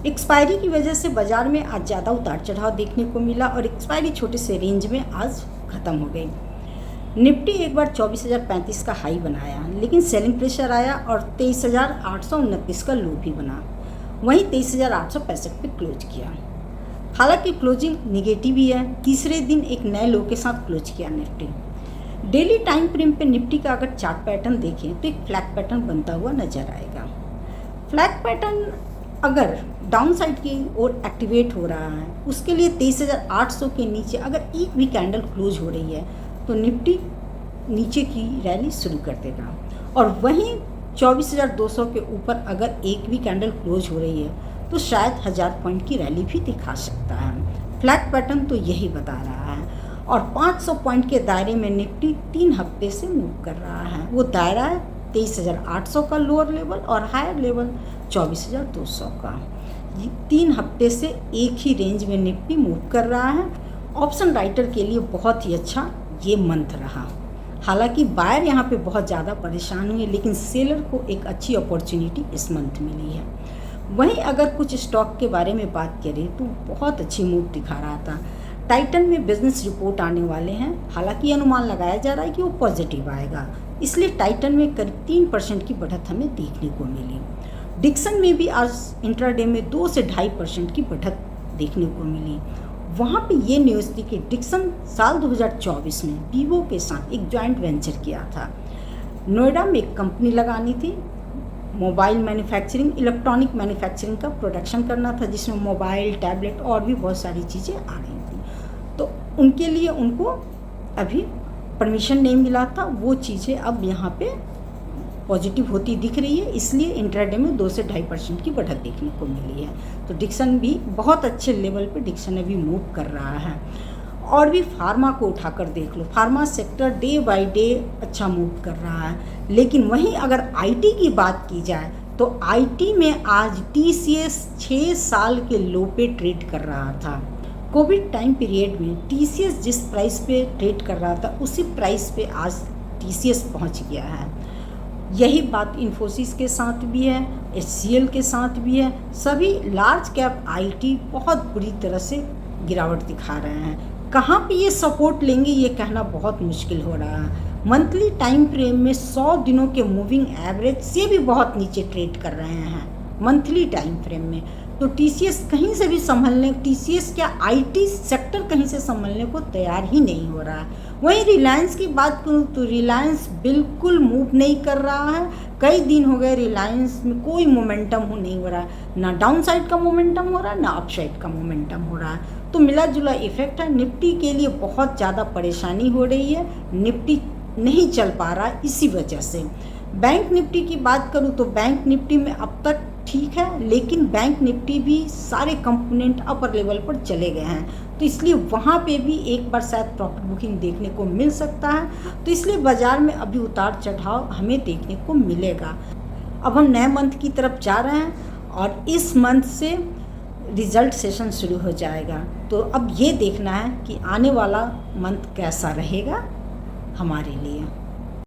Expiry की वजह से बाजार में आज ज़्यादा उतार चढ़ाव देखने को मिला और एक्सपायरी छोटे से रेंज में आज ख़त्म हो गई। निफ्टी एक बार 24,035 का हाई बनाया, लेकिन सेलिंग प्रेशर आया और 23,829 का लो भी बना। वहीं 23,865 पे क्लोज किया। हालांकि क्लोजिंग निगेटिव ही है। तीसरे दिन एक नए लो के साथ क्लोज किया निफ्टी। डेली टाइम फ्रेम पे निफ्टी का अगर चार्ट पैटर्न देखें तो एक फ्लैग पैटर्न बनता हुआ नजर आएगा। फ्लैग पैटर्न अगर डाउन साइड की ओर एक्टिवेट हो रहा है, उसके लिए 23,800 के नीचे अगर एक भी कैंडल क्लोज हो रही है तो निफ्टी नीचे की रैली शुरू कर देगा। और वहीं 24,200 के ऊपर अगर एक भी कैंडल क्लोज हो रही है तो शायद 1000 पॉइंट की रैली भी दिखा सकता है। फ्लैग पैटर्न तो यही बता रहा है। और 500 पॉइंट के दायरे में निफ्टी 3 हफ्ते से मूव कर रहा है। वो दायरा है 23,800 का लोअर लेवल और हायर लेवल 24,200 का। 3 हफ्ते से एक ही रेंज में निफ्टी मूव कर रहा है। ऑप्शन राइटर के लिए बहुत ही अच्छा ये मंथ रहा। हालांकि बायर यहाँ पे बहुत ज़्यादा परेशान हुए, लेकिन सेलर को एक अच्छी अपॉर्चुनिटी इस मंथ मिली है। वहीं अगर कुछ स्टॉक के बारे में बात करें तो बहुत अच्छी मूव दिखा रहा था। टाइटन में बिजनेस रिपोर्ट आने वाले हैं। हालांकि अनुमान लगाया जा रहा है कि वो पॉजिटिव आएगा, इसलिए टाइटन में करीब 3% की बढ़त हमें देखने को मिली। डिक्सन में भी आज इंट्राडे में 2 से 2.5% की बढ़त देखने को मिली। वहाँ पे ये न्यूज़ थी कि डिक्सन साल 2024 में वीवो के साथ एक जॉइंट वेंचर किया था। नोएडा में एक कंपनी लगानी थी, मोबाइल मैन्युफैक्चरिंग, इलेक्ट्रॉनिक मैन्युफैक्चरिंग का प्रोडक्शन करना था, जिसमें मोबाइल, टैबलेट और भी बहुत सारी चीज़ें आ रही थी। तो उनके लिए उनको अभी परमिशन नहीं मिला था। वो चीज़ें अब यहाँ पे पॉजिटिव होती दिख रही है, इसलिए इंट्राडे में 2 से 2.5% की बढ़त देखने को मिली है। तो डिक्सन भी बहुत अच्छे लेवल पे डिक्सन अभी मूव कर रहा है। और भी फार्मा को उठाकर देख लो, pharma sector day by day अच्छा मूव कर रहा है। लेकिन वहीं अगर आईटी की बात की जाए तो आईटी में आज टीसीएस 6 साल के लो पे ट्रेड कर रहा था। कोविड टाइम पीरियड में टीसीएस जिस प्राइस पे ट्रेड कर रहा था उसी प्राइस पे आज टीसीएस पहुंच गया है। यही बात इन्फोसिस के साथ भी है, एचसीएल के साथ भी है। सभी लार्ज कैप आईटी बहुत बुरी तरह से गिरावट दिखा रहे हैं। कहाँ पे ये सपोर्ट लेंगे ये कहना बहुत मुश्किल हो रहा है। मंथली टाइम फ्रेम में 100 दिनों के मूविंग एवरेज से भी बहुत नीचे ट्रेड कर रहे हैं मंथली टाइम फ्रेम में। तो टीसीएस कहीं से भी संभलने, टीसीएस क्या आईटी सेक्टर कहीं से संभलने को तैयार ही नहीं हो रहा है। वहीं रिलायंस की बात करूँ तो रिलायंस बिल्कुल मूव नहीं कर रहा है। कई दिन हो गए रिलायंस में कोई मोमेंटम नहीं हो रहा है, ना डाउन साइड का मोमेंटम हो रहा है ना अप साइड का मोमेंटम हो रहा है। तो मिला जुला इफेक्ट है। निफ्टी के लिए बहुत ज़्यादा परेशानी हो रही है, निफ्टी नहीं चल पा रहा है इसी वजह से। बैंक निफ्टी की बात करूँ तो बैंक निफ्टी में अब तक ठीक है, लेकिन बैंक निफ्टी भी सारे कंपोनेंट अपर लेवल पर चले गए हैं, तो इसलिए वहाँ पे भी एक बार शायद प्रॉफिट बुकिंग देखने को मिल सकता है। तो इसलिए बाज़ार में अभी उतार चढ़ाव हमें देखने को मिलेगा। अब हम नए मंथ की तरफ जा रहे हैं और इस मंथ से रिजल्ट सेशन शुरू हो जाएगा। तो अब ये देखना है कि आने वाला मंथ कैसा रहेगा हमारे लिए।